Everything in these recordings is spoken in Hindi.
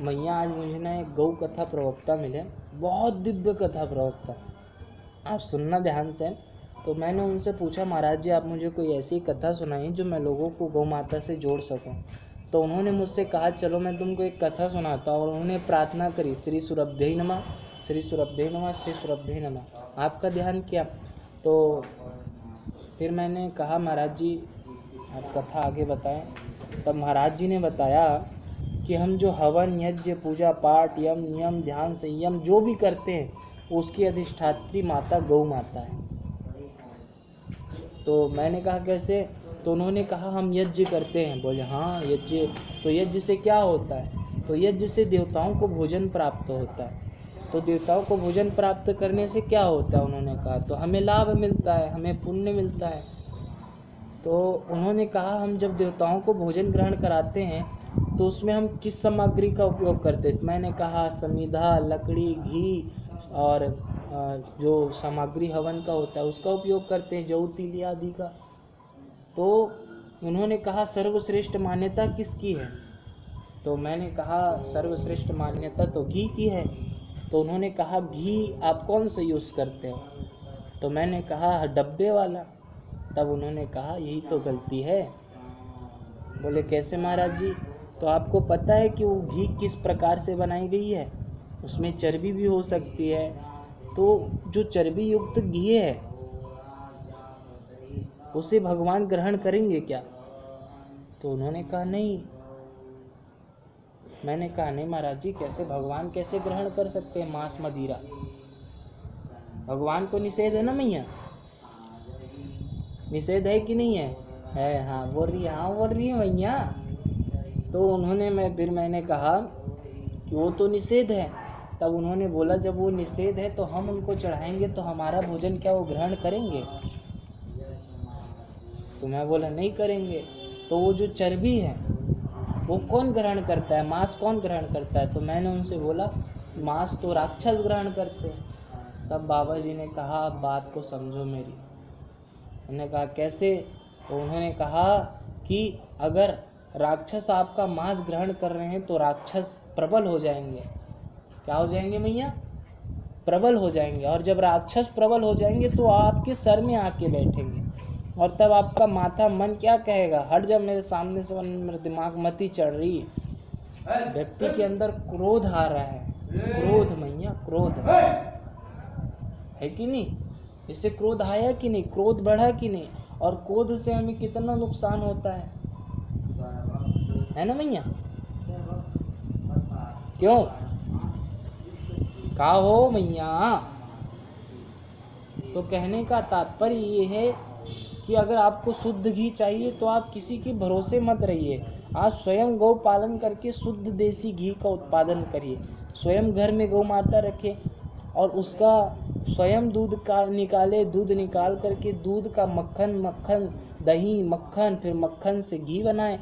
मैया आज मुझे ना एक गौ कथा प्रवक्ता मिले, बहुत दिव्य कथा प्रवक्ता, आप सुनना ध्यान से। तो मैंने उनसे पूछा, महाराज जी आप मुझे कोई ऐसी कथा सुनाई जो मैं लोगों को गौ माता से जोड़ सकूं। तो उन्होंने मुझसे कहा चलो मैं तुमको एक कथा सुनाता हूँ, और उन्होंने प्रार्थना करी, श्री सुरभ्यै नमः, श्री सुरभ्यै नमः, श्री सुरभ्यै नमः, आपका ध्यान किया। तो फिर मैंने कहा महाराज जी आप कथा आगे बताएं। तब महाराज जी ने बताया कि हम जो हवन यज्ञ पूजा पाठ यम नियम ध्यान संयम जो भी करते हैं उसकी अधिष्ठात्री माता गौ माता है। तो मैंने कहा कैसे? तो उन्होंने कहा हम यज्ञ करते हैं। बोले हाँ यज्ञ, तो यज्ञ से क्या होता है? तो यज्ञ से देवताओं को भोजन प्राप्त होता है। तो देवताओं को भोजन प्राप्त करने से क्या होता है? उन्होंने कहा तो हमें लाभ मिलता है, हमें पुण्य मिलता है। तो उन्होंने कहा हम जब देवताओं को भोजन ग्रहण कराते हैं तो उसमें हम किस सामग्री का उपयोग करते हैं? मैंने कहा समिधा, लकड़ी, घी और जो सामग्री हवन का होता है उसका उपयोग करते हैं, जौ तिल आदि का। तो उन्होंने कहा सर्वश्रेष्ठ मान्यता किसकी है? तो मैंने कहा सर्वश्रेष्ठ मान्यता तो घी की है। तो उन्होंने कहा घी आप कौन सा यूज़ करते हो? तो मैंने कहा डब्बे वाला। तब उन्होंने कहा यही तो गलती है। बोले कैसे महाराज जी? तो आपको पता है कि वो घी किस प्रकार से बनाई गई है? उसमें चर्बी भी हो सकती है। तो जो चर्बी युक्त घी है उसे भगवान ग्रहण करेंगे क्या? तो उन्होंने कहा नहीं। मैंने कहा नहीं महाराज जी, कैसे भगवान कैसे ग्रहण कर सकते हैं मांस मदिरा? भगवान को निषेध है ना मैया, निषेध है कि नहीं है? है, हाँ बोल रही है, हाँ बोल रही है मैया। तो उन्होंने मैंने कहा कि वो तो निषेध है। तब उन्होंने बोला जब वो निषेध है तो हम उनको चढ़ाएंगे तो हमारा भोजन क्या वो ग्रहण करेंगे? तो मैं बोला नहीं करेंगे। तो वो जो चर्बी है वो कौन ग्रहण करता है? मांस कौन ग्रहण करता है? तो मैंने उनसे बोला मांस तो राक्षस ग्रहण करते हैं। तब बाबा जी ने कहा अब बात को समझो मेरी। उन्होंने कहा कैसे? तो उन्होंने कहा कि अगर राक्षस आपका मांस ग्रहण कर रहे हैं तो राक्षस प्रबल हो जाएंगे। क्या हो जाएंगे मैया? प्रबल हो जाएंगे। और जब राक्षस प्रबल हो जाएंगे तो आपके सर में आके बैठेंगे, और तब आपका माथा मन क्या कहेगा? हट जा मेरे सामने से, मेरे दिमाग मती चढ़ रही है। व्यक्ति के अंदर क्रोध आ रहा है, क्रोध मैया, क्रोध है कि नहीं? इससे क्रोध आया कि नहीं? क्रोध बढ़ा कि नहीं? और क्रोध से हमें कितना नुकसान होता है ना मैया? क्यों का हो मैया? तो कहने का तात्पर्य ये है कि अगर आपको शुद्ध घी चाहिए तो आप किसी के भरोसे मत रहिए। आप स्वयं गौ पालन करके शुद्ध देसी घी का उत्पादन करिए। स्वयं घर में गौ माता रखें और उसका स्वयं दूध का निकाले, दूध निकाल करके दूध का मक्खन दही मक्खन, फिर मक्खन से घी बनाएं।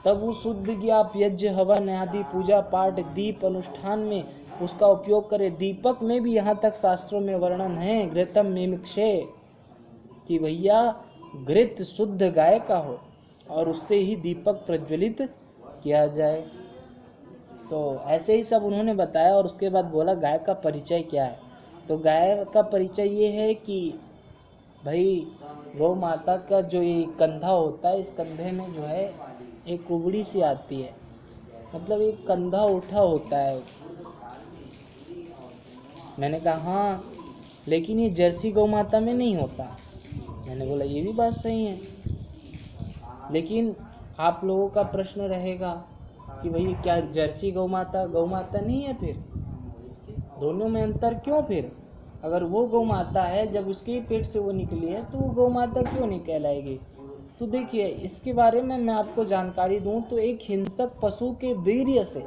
तब वो शुद्ध घी आप यज्ञ हवन आदि पूजा पाठ दीप अनुष्ठान में उसका उपयोग करें। दीपक में भी यहाँ तक शास्त्रों में वर्णन है घृतम मिमिक्षे, कि भैया घृत शुद्ध गाय का हो और उससे ही दीपक प्रज्वलित किया जाए। तो ऐसे ही सब उन्होंने बताया। और उसके बाद बोला गाय का परिचय क्या है? तो गाय का परिचय ये है कि भाई गौ माता का जो ये कंधा होता है, इस कंधे में जो है एक कुबड़ी सी आती है, मतलब एक कंधा उठा होता है। मैंने कहा हाँ, लेकिन ये जर्सी गौ माता में नहीं होता। मैंने बोला ये भी बात सही है, लेकिन आप लोगों का प्रश्न रहेगा कि भाई क्या जर्सी गौ माता नहीं है? फिर दोनों में अंतर क्यों? फिर अगर वो गौ माता है, जब उसके पेट से वो निकली है तो वो गौ माता क्यों नहीं कहलाएगी? तो देखिए इसके बारे में मैं आपको जानकारी दूं तो एक हिंसक पशु के वीर्य से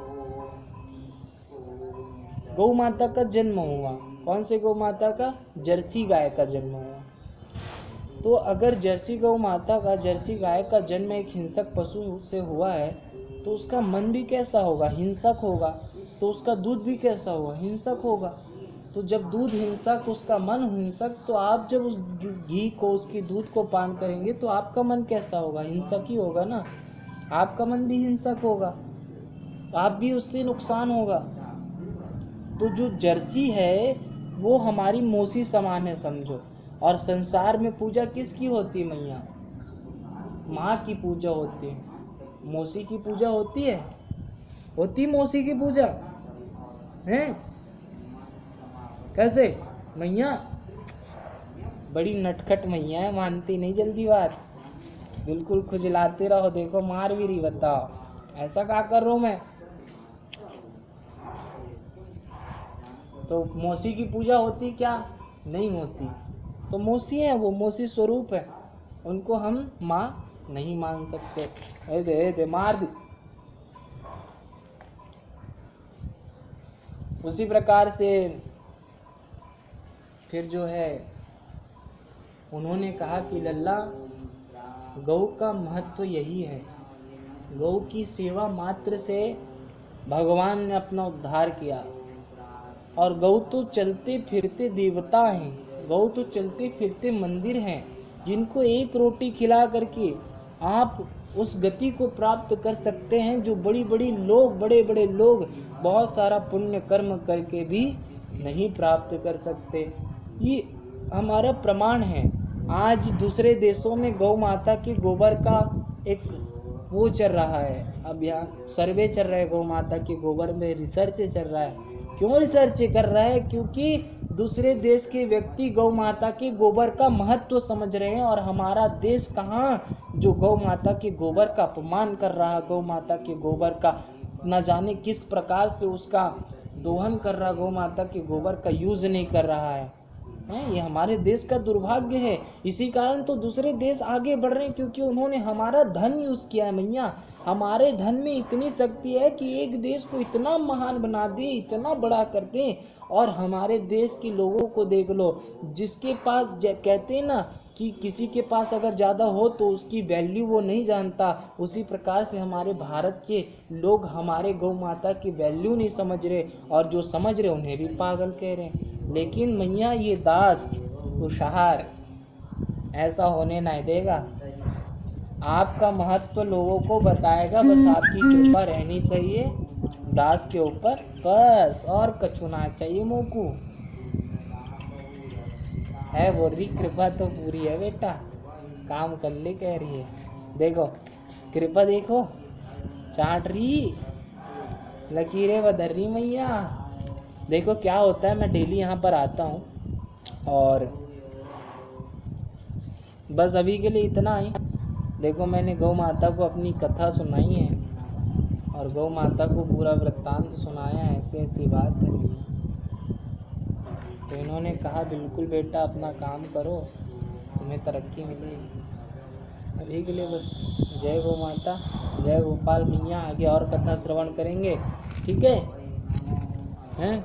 गौ माता का जन्म हुआ। कौन से गौ माता का? जर्सी गाय का जन्म हुआ। तो अगर जर्सी गौ माता का, जर्सी गाय का जन्म एक हिंसक पशु से हुआ है तो उसका मन भी कैसा होगा? हिंसक होगा। तो उसका दूध भी कैसा होगा? हिंसक होगा। तो जब दूध हिंसक, उसका मन हिंसक, तो आप जब उस घी को, उसके दूध को पान करेंगे तो आपका मन कैसा होगा? हिंसक ही होगा ना, आपका मन भी हिंसक होगा। आप भी उससे नुकसान होगा। तो जो जर्सी है वो हमारी मौसी समान है समझो। और संसार में पूजा किसकी होती है मैया? माँ की पूजा होती है। मौसी की पूजा होती है? होती मौसी की पूजा है? कैसे मैया? बड़ी नटखट मैया है, मानती नहीं जल्दी बात, बिल्कुल खुजलाते रहो। देखो मार भी रही, बताओ ऐसा क्या कर रहा हूँ मैं? तो मौसी की पूजा होती क्या? नहीं होती। तो मौसी है, वो मौसी स्वरूप है, उनको हम माँ नहीं मान सकते। दे मार दी। उसी प्रकार से फिर जो है उन्होंने कहा कि लल्ला, गौ का महत्व यही है, गौ की सेवा मात्र से भगवान ने अपना उद्धार किया। और गौ तो चलते फिरते देवता हैं, गौ तो चलते फिरते मंदिर हैं, जिनको एक रोटी खिला करके आप उस गति को प्राप्त कर सकते हैं जो बड़े बड़े लोग बहुत सारा पुण्य कर्म करके भी नहीं प्राप्त कर सकते। ये हमारा प्रमाण है। आज दूसरे देशों में गौ माता के गोबर का एक वो चल रहा है, अभियान, सर्वे चल रहा है, गौ माता के गोबर में रिसर्च चल रहा है। क्यों रिसर्च कर रहा है? क्योंकि दूसरे देश के व्यक्ति गौ माता के गोबर का महत्व समझ रहे हैं, और हमारा देश कहाँ जो गौ माता के गोबर का अपमान कर रहा, गौ माता के गोबर का न जाने किस प्रकार से उसका दोहन कर रहा, गौ माता के गोबर का यूज़ नहीं कर रहा है। ये हमारे देश का दुर्भाग्य है। इसी कारण तो दूसरे देश आगे बढ़ रहे हैं, क्योंकि उन्होंने हमारा धन यूज़ किया है मैया। हमारे धन में इतनी शक्ति है कि एक देश को इतना महान बना दे, इतना बड़ा कर दे। और हमारे देश के लोगों को देख लो, जिसके पास कहते हैं ना कि किसी के पास अगर ज़्यादा हो तो उसकी वैल्यू वो नहीं जानता, उसी प्रकार से हमारे भारत के लोग हमारे गौ माता की वैल्यू नहीं समझ रहे, और जो समझ रहे उन्हें भी पागल कह रहे हैं। लेकिन मैया ये दास तुषार ऐसा होने नहीं देगा। आपका महत्व लोगों को बताएगा, बस आपकी कृपा रहनी चाहिए दास के ऊपर, बस, और कछु ना चाहिए। मोकू है बोल रही, कृपा तो पूरी है बेटा, काम कर ले कह रही है। देखो कृपा, देखो चाट रही, लकीरें बदल रही मैया। देखो क्या होता है, मैं डेली यहाँ पर आता हूँ, और बस अभी के लिए इतना ही। देखो मैंने गौ माता को अपनी कथा सुनाई है, और गौ माता को पूरा वृत्तांत सुनाया है, ऐसी ऐसी बात है। तो इन्होंने कहा बिल्कुल बेटा अपना काम करो, तुम्हें तरक्की मिलेगी। अभी के लिए बस जय गौ माता, जय गोपाल मैया। आगे और कथा श्रवण करेंगे, ठीक है हैं?